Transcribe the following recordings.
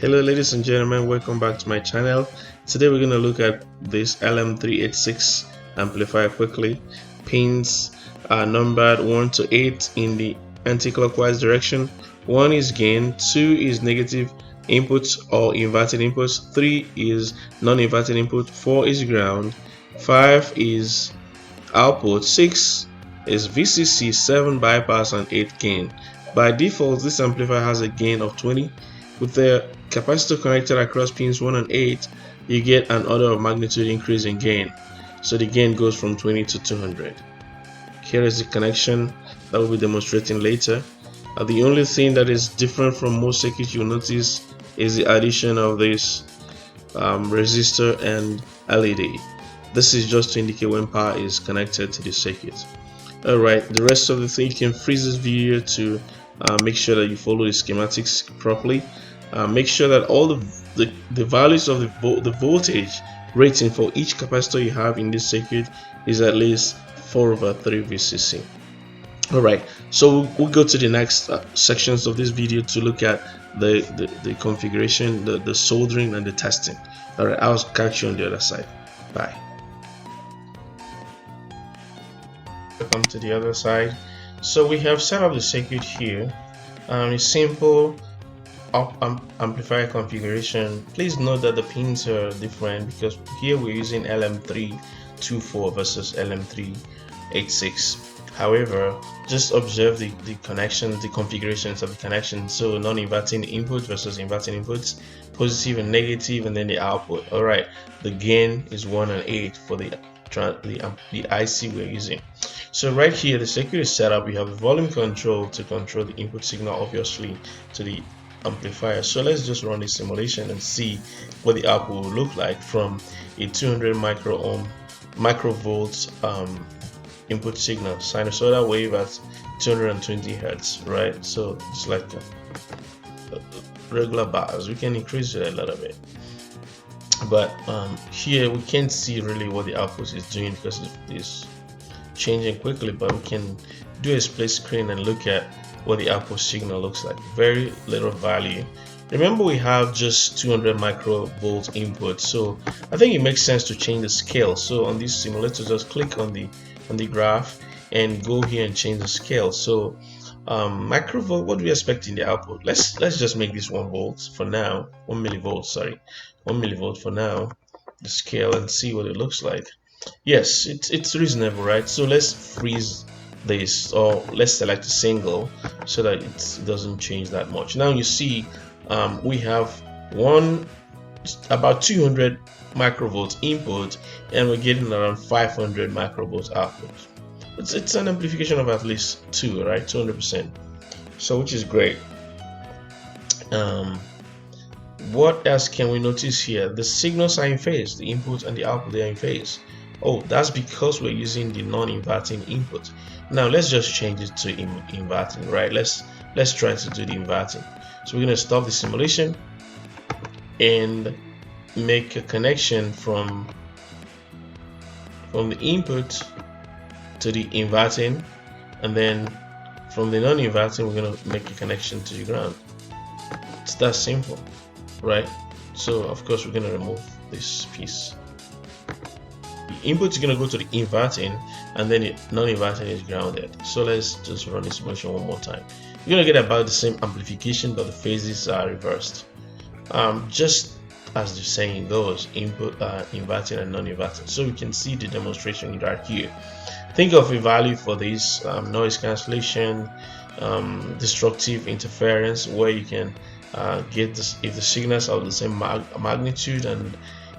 Hello ladies and gentlemen, welcome back to my channel. Today we're going to look at this LM386 amplifier quickly. Pins are numbered 1 to 8 in the anti-clockwise direction. 1 is gain, 2 is negative inputs or inverted inputs, 3 is non-inverted input, 4 is ground, 5 is output, 6 is VCC, 7 bypass, and 8 gain. By default, this amplifier has a gain of 20. With the capacitor connected across pins 1 and 8, you get an order of magnitude increase in gain. So the gain goes from 20 to 200. Here is the connection that we'll be demonstrating later. The only thing that is different from most circuits you'll notice is the addition of this resistor and LED. This is just to indicate when power is connected to the circuit. Alright, the rest of the thing, you can freeze this video to make sure that you follow the schematics properly. Make sure that all the values of the voltage rating for each capacitor you have in this circuit is at least 4/3 VCC. Alright, so we'll go to the next sections of this video to look at the configuration, the soldering, and the testing. Alright, I'll catch you on the other side. Bye. Welcome to the other side. So we have set up the circuit here. A simple amplifier configuration. Please note that the pins are different because here we're using LM324 versus LM386. However, just observe the connections, the configurations of the connections. So non-inverting input versus inverting inputs, positive and negative, and then the output. Alright, the gain is 1 and 8 for the IC we're using. So right here, the circuit is set up. We have volume control to control the input signal, obviously, to the amplifier. So let's just run the simulation and see what the output will look like from a 200 microvolts input signal, sinusoidal wave at 220 hertz, right? So it's like a regular bars. We can increase it a little bit, but here we can't see really what the output is doing because it's changing quickly. But we can do a split screen and look at what the output signal looks like. Very little value. Remember, we have just 200 microvolt input, so I think it makes sense to change the scale. So on this simulator, just click on the graph and go here and change the scale. So microvolt, what do we expect in the output? Let's just make this 1 volt for now. 1 millivolt, sorry, 1 millivolt for now, the scale, and see what it looks like. Yes, it's reasonable, right? So let's freeze this, or let's select a single so that it doesn't change that much. Now you see we have about 200 microvolts input, and we're getting around 500 microvolts output. It's an amplification of at least 2, right? 200%. So which is great. What else can we notice here? The signals are in phase. The input and the output, they are in phase. Oh, that's because we're using the non-inverting input. Now let's just change it to inverting, right? Let's try to do the inverting. So we're going to stop the simulation and make a connection from the input to the inverting, and then from the non-inverting we're going to make a connection to the ground. It's that simple, right? So of course we're going to remove this piece. The input is going to go to the inverting, and then the non-inverting is grounded. So let's just run this motion one more time. You're going to get about the same amplification, but the phases are reversed. Just as the saying goes, input, inverting and non-inverting. So we can see the demonstration right here. Think of a value for this noise cancellation, destructive interference, where you can get this if the signals are of the same magnitude and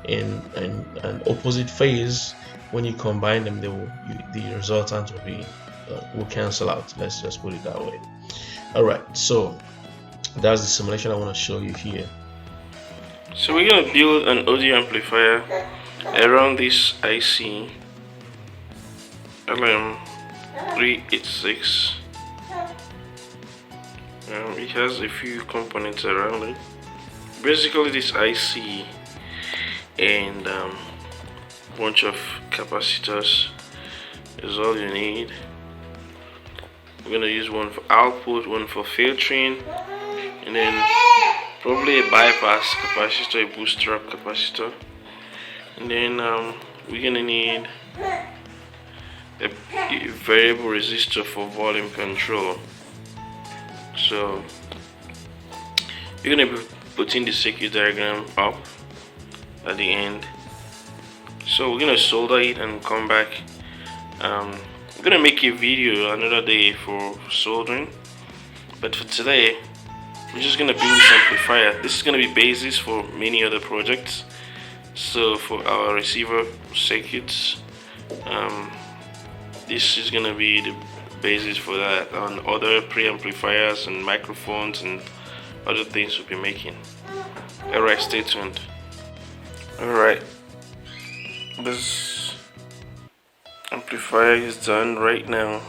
in an opposite phase. When you combine them, the resultant will cancel out. Let's just put it that way. Alright, so that's the simulation I want to show you here. So we're going to build an audio amplifier around this IC LM386. It has a few components around it. Basically this IC and bunch of capacitors is all you need. We're going to use one for output, one for filtering, and then probably a bypass capacitor, a booster up capacitor, and then we're gonna need a variable resistor for volume control. So you're gonna be putting the circuit diagram up at the end. So we're gonna solder it and come back. I'm gonna make a video another day for soldering, but for today we're just gonna build this amplifier. This is gonna be basis for many other projects. So for our receiver circuits, this is gonna be the basis for that, on other preamplifiers and microphones and other things we'll be making. Alright, stay tuned. Alright, this amplifier is done right now.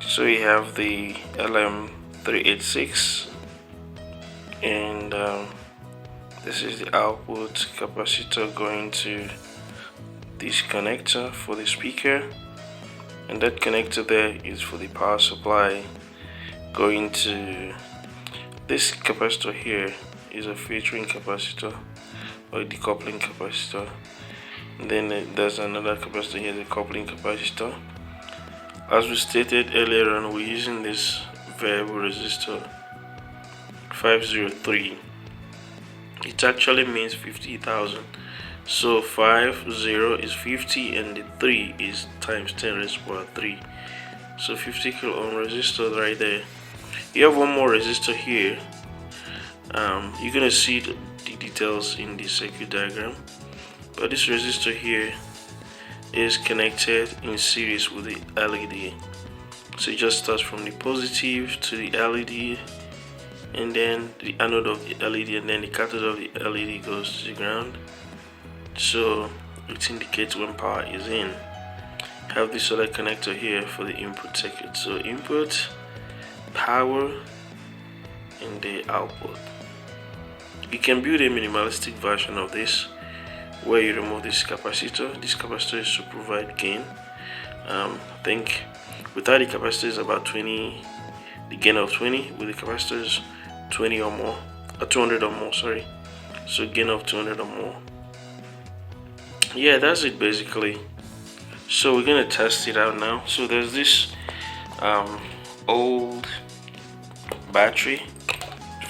So we have the LM386, and this is the output capacitor going to this connector for the speaker, and that connector there is for the power supply going to this capacitor. Here is a filtering capacitor or a decoupling capacitor, and then there's another capacitor here, the coupling capacitor. As we stated earlier on, we're using this variable resistor 503. It actually means 50,000. So 50 is 50 and the 3 is times 10 raised to the power 3. So 50 kilo ohm resistor right there. You have one more resistor here. You're gonna see the details in the circuit diagram, but this resistor here is connected in series with the LED. So it just starts from the positive to the LED, and then the anode of the LED, and then the cathode of the LED goes to the ground. So it indicates when power is in. Have this other connector here for the input circuit. So input, power, and the output. You can build a minimalistic version of this where you remove this capacitor. This capacitor is to provide gain. I think without the capacitor is about 20, the gain of 20. With the capacitor is 20 or more, or 200 or more, sorry. So gain of 200 or more. Yeah, that's it basically. So we're gonna test it out now. So there's this old battery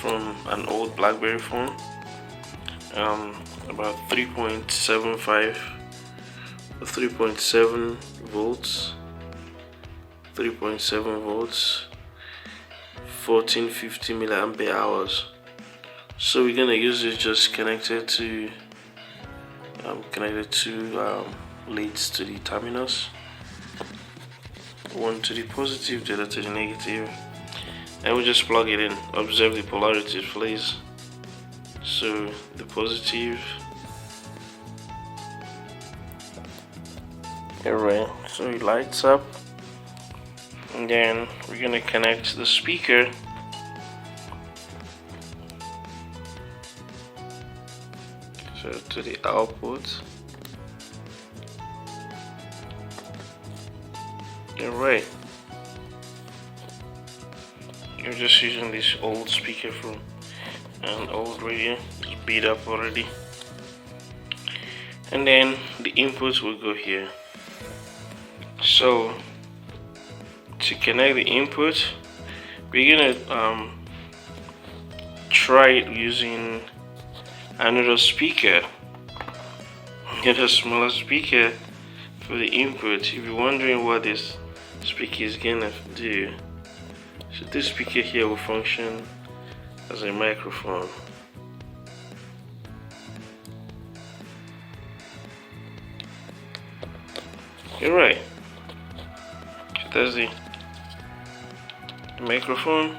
from an old BlackBerry phone, about 3.75 or 3.7 volts, 1450 milliampere hours. So we're gonna use it just connected to leads to the terminals, one to the positive, the other to the negative, and we just plug it in. Observe the polarity, please. So the positive, alright, so it lights up, and then we're gonna connect the speaker. So to the output. Alright, you're just using this old speaker from an old radio, it's beat up already, and then the inputs will go here. So to connect the input, we're gonna try it using another speaker. Get a smaller speaker for the input. If you're wondering what this speaker is gonna do, so this speaker here will function as a microphone. Alright, so that's the microphone.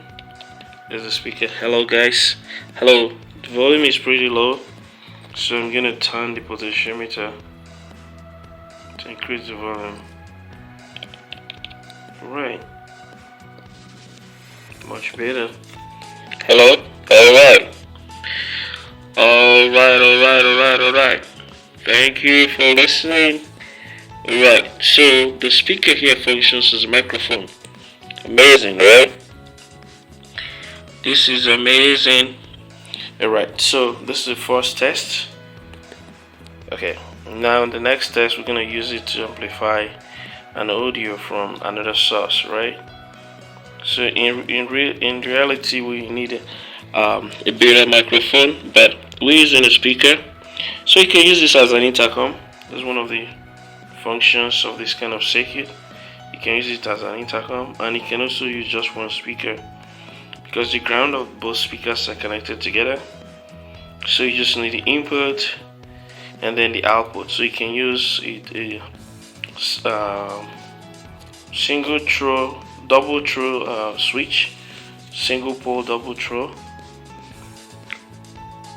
There's the speaker. Hello guys, hello. The volume is pretty low, so I'm gonna turn the potentiometer to increase the volume. Right, much better. Hello. Alright. Thank you for listening. Alright, so the speaker here functions as a microphone. Amazing, right? This is amazing. Alright, so this is the first test. Okay, now in the next test we're gonna use it to amplify an audio from another source, right? So in reality we need a better microphone, but we're using a speaker. So you can use this as an intercom. That's one of the functions of this kind of circuit. You can use it as an intercom, and you can also use just one speaker because the ground of both speakers are connected together. So you just need the input and then the output. So you can use a single throw, double throw switch, single pole double throw,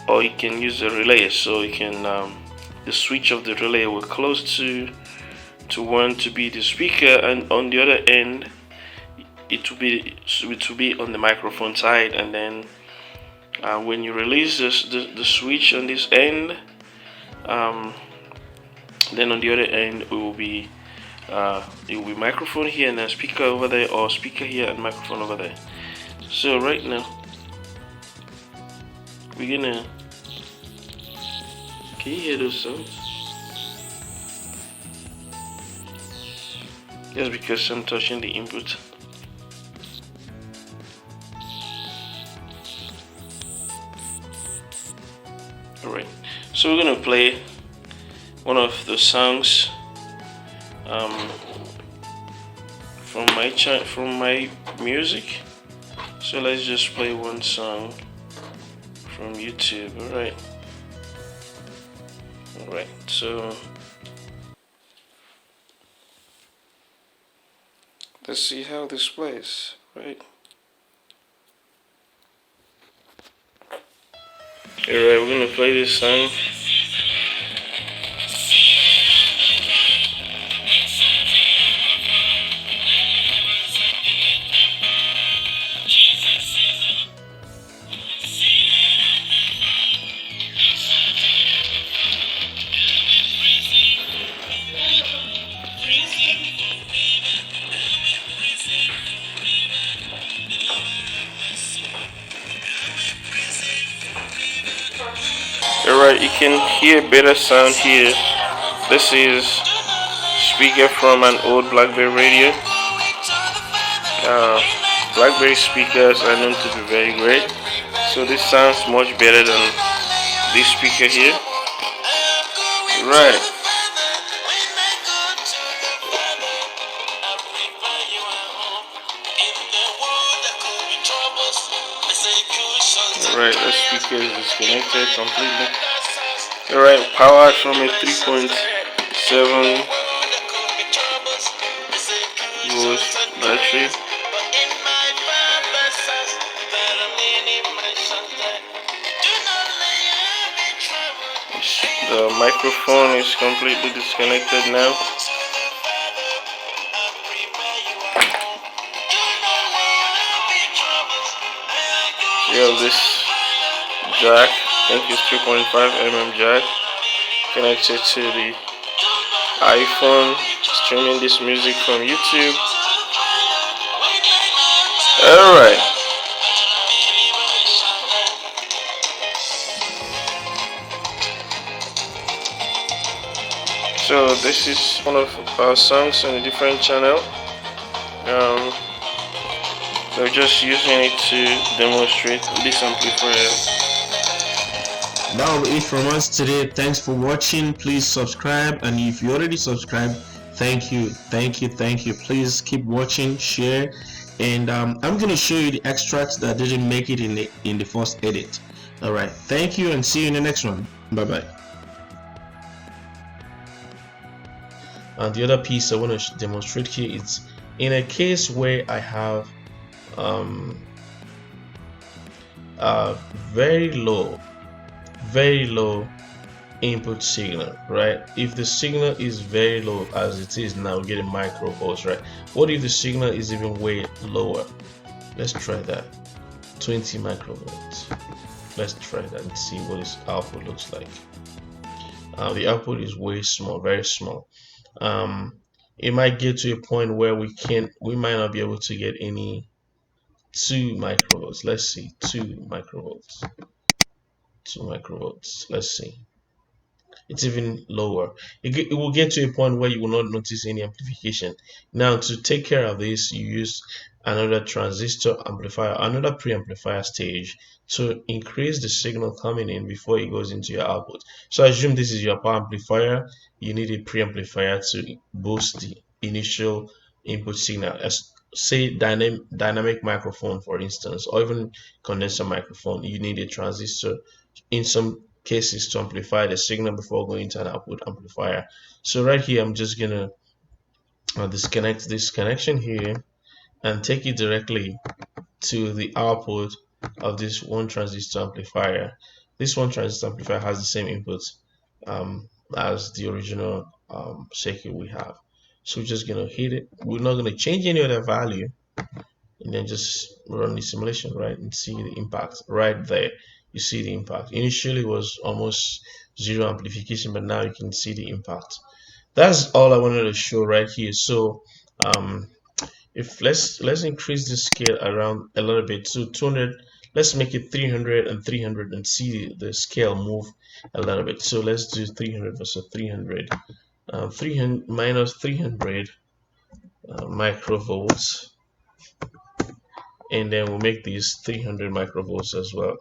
or you can use a relay. So you can the switch of the relay will close to one to be the speaker, and on the other end it will be on the microphone side, and then when you release the switch on this end, then on the other end it will be microphone here and then speaker over there, or speaker here and microphone over there. So right now we're gonna, can you hear those sounds? Just because I'm touching the input. Alright, so we're gonna play one of the songs from my music. So let's just play one song from YouTube. Alright, so let's see how this plays, right? Alright, we're gonna play this song. Alright, you can hear better sound here. This is speaker from an old BlackBerry radio. BlackBerry speakers are known to be very great, so this sounds much better than this speaker here. Right. Alright, the speaker is disconnected completely. Alright, powered from a 3.7 volt battery. The microphone is completely disconnected now. You have this jack, I think it's 3.5 jack, connected to the iPhone, streaming this music from YouTube. Alright. So this is one of our songs on a different channel. We're just using it to demonstrate this amplifier. That will be it from us today. Thanks for watching. Please subscribe, and if you already subscribed, thank you. Please keep watching, share, and I'm gonna show you the extracts that didn't make it in the first edit. Alright, thank you, and see you in the next one. Bye bye. And the other piece I want to demonstrate here is in a case where I have very low input signal, right? If the signal is very low as it is now, getting microvolts, right? What if the signal is even way lower? Let's try that. 20 microvolts. Let's try that and see what its output looks like. The output is way small, very small. It might get to a point where we might not be able to get any 2 microvolts. Let's see, 2 microvolts. 2 microvolts. Let's see. It's even lower. It will get to a point where you will not notice any amplification. Now, to take care of this, you use another transistor amplifier, another preamplifier stage to increase the signal coming in before it goes into your output. So assume this is your power amplifier. You need a preamplifier to boost the initial input signal. As say dynamic microphone, for instance, or even condenser microphone, you need a transistor in some cases to amplify the signal before going to an output amplifier. So right here, I'm just gonna disconnect this connection here and take it directly to the output of this one transistor amplifier. This one transistor amplifier has the same input as the original circuit we have. So we're just gonna hit it. We're not gonna change any other value, and then just run the simulation, right, and see the impact right there. You see the impact. Initially it was almost zero amplification, but now you can see the impact. That's all I wanted to show right here. So if let's increase the scale around a little bit to 200. Let's make it 300 and 300 and see the scale move a little bit. So let's do 300 versus 300. 300 minus 300 microvolts, and then we'll make these 300 microvolts as well,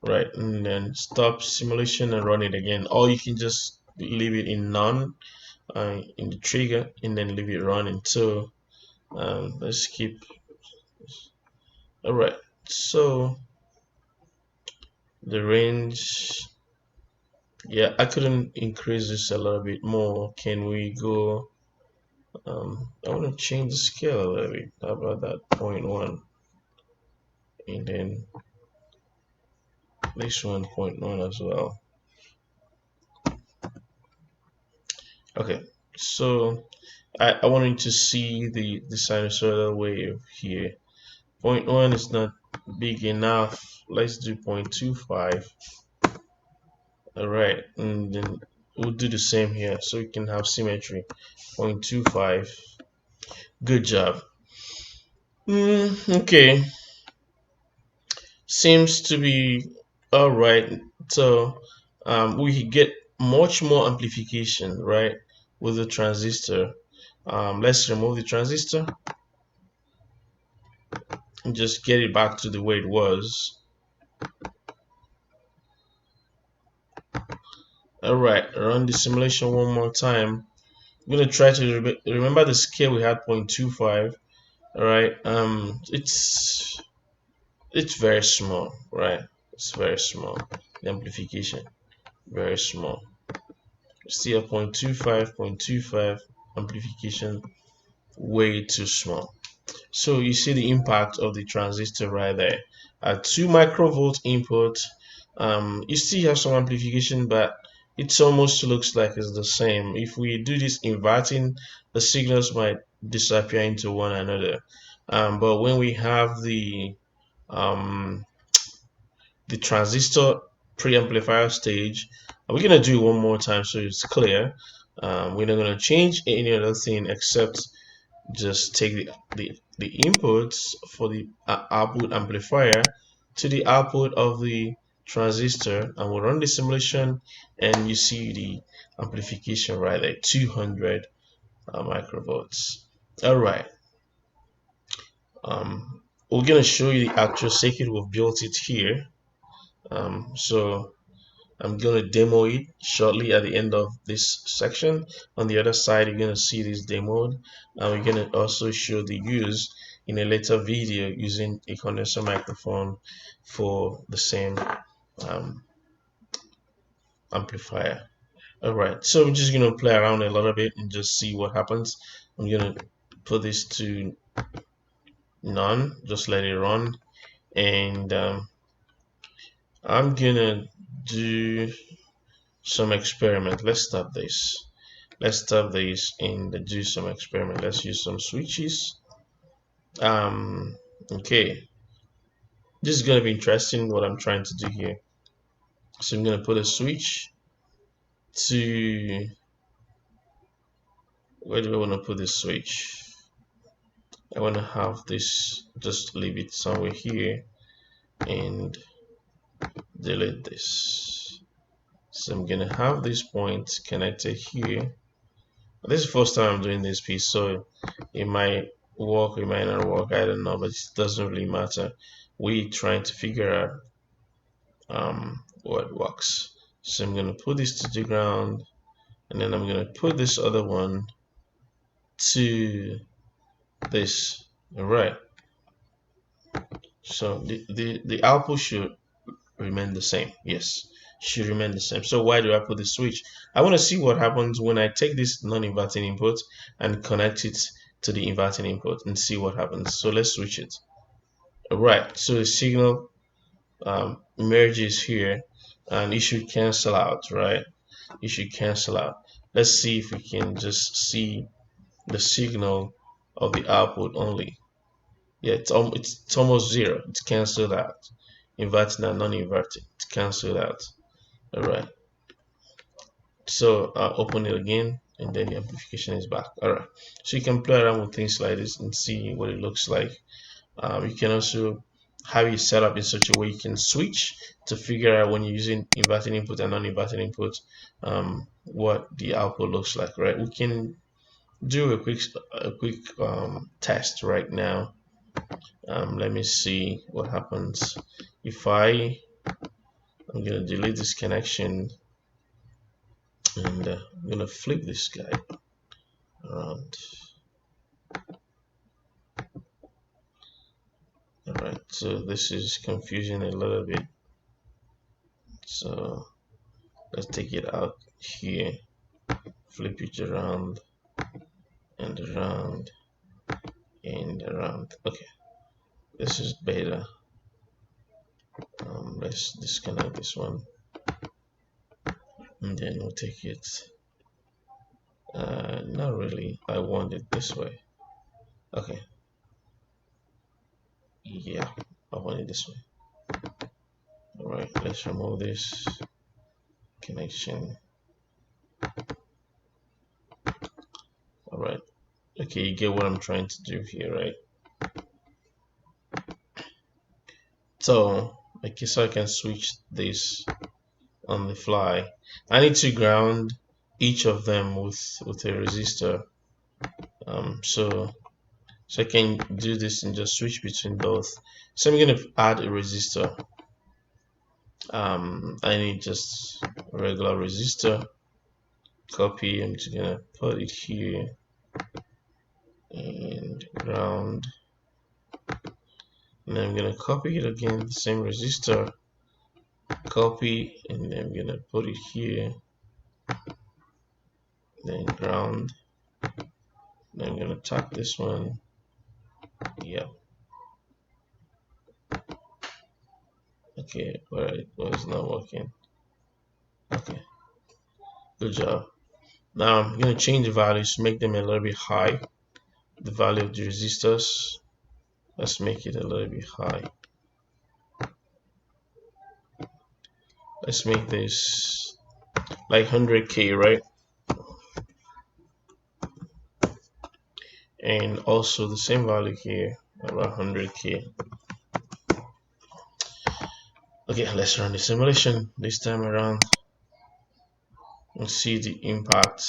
right? And then stop simulation and run it again, or you can just leave it in none in the trigger and then leave it running. So let's keep. All right, so the range, yeah, I couldn't increase this a little bit more. Can we go I want to change the scale a little bit. How about that 0.1, and then this one 0.1 as well. Okay, so I wanted to see the sinusoidal wave here. 0.1 is not big enough. Let's do 0.25. All right, and then we'll do the same here so we can have symmetry. 0.25. Good job. Okay, seems to be all right. So we get much more amplification, right, with the transistor. Let's remove the transistor and just get it back to the way it was. All right, run the simulation one more time. I'm gonna try to remember the scale we had 0.25. All right, it's very small, right? It's very small. The amplification very small. Still 0.25, 0.25 amplification, way too small. So you see the impact of the transistor right there. At 2 microvolt input, you still have some amplification, but it almost looks like it's the same. If we do this inverting, the signals might disappear into one another. But when we have um, the transistor preamplifier stage, we're gonna do it one more time so it's clear. We're not gonna change any other thing except just take the inputs for the output amplifier to the output of the transistor, and we'll run the simulation, and you see the amplification right there, 200 microvolts. All right, we're gonna show you the actual circuit. We've built it here. So I'm gonna demo it shortly at the end of this section. On the other side, you're gonna see this demoed, and we're gonna also show the use in a later video using a condenser microphone for the same amplifier. All right, so we're just gonna play around a little bit and just see what happens. I'm gonna put this to none, just let it run, and I'm gonna do some experiment. Let's stop this. Let's stop this and do some experiment. Let's use some switches. Okay, this is gonna be interesting what I'm trying to do here. So I'm gonna put a switch to, where do I want to put this switch? I want to have this, just leave it somewhere here and delete this. So I'm gonna have this point connected here. This is the first time I'm doing this piece, so it might work, it might not work, I don't know, but it doesn't really matter. We're trying to figure out what works. So I'm gonna put this to the ground, and then I'm gonna put this other one to this. All right. So the output should remain the same. Yes, should remain the same. So why do I put the switch? I want to see what happens when I take this non-inverting input and connect it to the inverting input and see what happens. So let's switch it. All right. So the signal merges here, and it should cancel out, right? It should cancel out. Let's see if we can just see the signal of the output only. Yeah, it's almost zero. It's canceled out. Inverting and non-inverting. It's canceled out. All right. So I'll open it again, and then the amplification is back. All right. So you can play around with things like this and see what it looks like. You can also have it set up in such a way you can switch to figure out when you're using inverting input and non-inverting input, what the output looks like. Right. We can do a quick test right now. Let me see what happens if I'm gonna delete this connection, and I'm gonna flip this guy around. All right, so this is confusing a little bit, so let's take it out here, flip it around and around and around. Okay, this is better. Let's disconnect this one, and then we'll take it. Not really, I want it this way. Okay, yeah, I want it this way. All right, let's remove this connection. All right, okay, you get what I'm trying to do here, right? So okay, so I can switch this on the fly. I need to ground each of them with a resistor. So I can do this and just switch between both. So I'm gonna add a resistor. I need just a regular resistor. Copy. I'm just gonna put it here and ground. And then I'm gonna copy it again, the same resistor. Copy, and then I'm gonna put it here. Then ground. Then I'm gonna tap this one. Yeah. Okay, alright, well, it's not working. Okay, good job. Now I'm gonna change the values, make them a little bit high. The value of the resistors, let's make it a little bit high. Let's make this like 100k, right? And also the same value here, about 100k. Okay, let's run the simulation this time around and see the impact.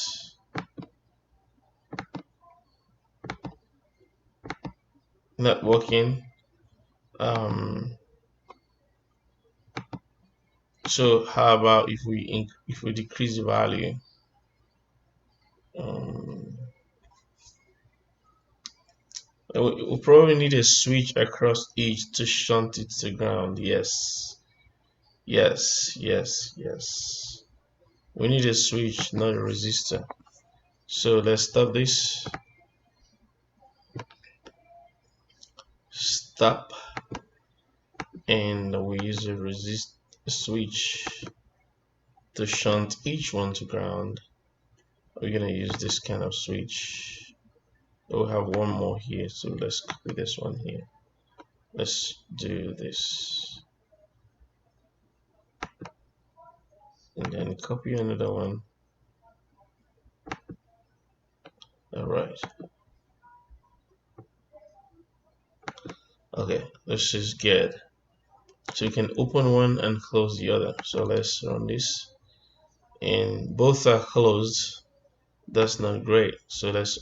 Not working. So how about if we decrease the value? We'll probably need a switch across each to shunt it to ground. Yes, yes, yes, yes. We need a switch, not a resistor. So let's stop this. Stop, and we use a switch to shunt each one to ground. We're gonna use this kind of switch. We'll have one more here, so let's copy this one here. Let's do this, and then copy another one. All right. Okay, this is good. So you can open one and close the other. So let's run this, and both are closed. That's not great. So let's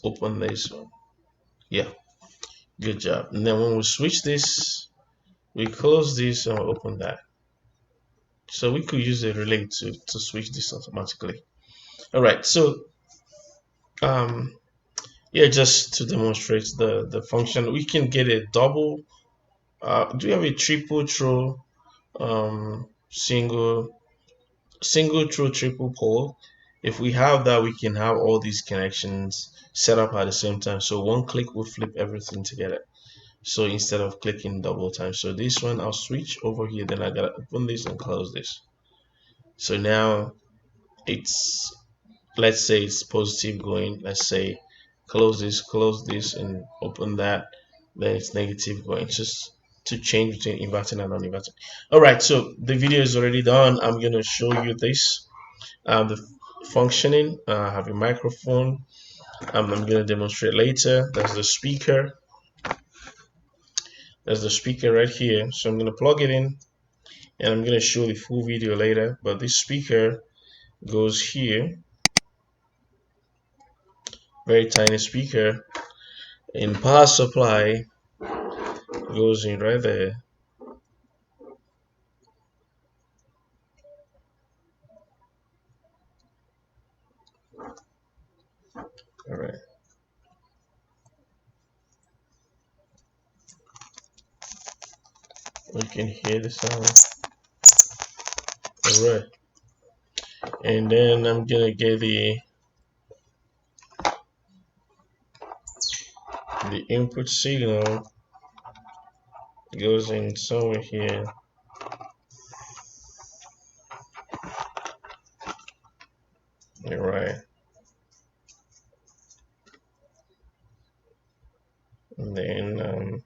open this one. Yeah, good job. And then when we switch this, we close this and open that. So we could use a relay to switch this automatically. All right. So um yeah, just to demonstrate the function, we can get a double. Do we have a triple throw single through triple pole? If we have that, we can have all these connections set up at the same time. So one click will flip everything together. So instead of clicking double time, so this one I'll switch over here. Then I gotta open this and close this. So now it's, let's say it's positive going. Let's say close this, and open that. Then it's negative going. Just to change between inverting and non-inverting. All right, so the video is already done. I'm gonna show you this. The functioning. I have a microphone. I'm gonna demonstrate later. That's the speaker. There's the speaker right here. So I'm gonna plug it in, and I'm gonna show the full video later. But this speaker goes here, very tiny speaker, and power supply goes in right there. All right. You can hear the sound. All right. And then I'm gonna get the input signal goes in somewhere here. All right. And then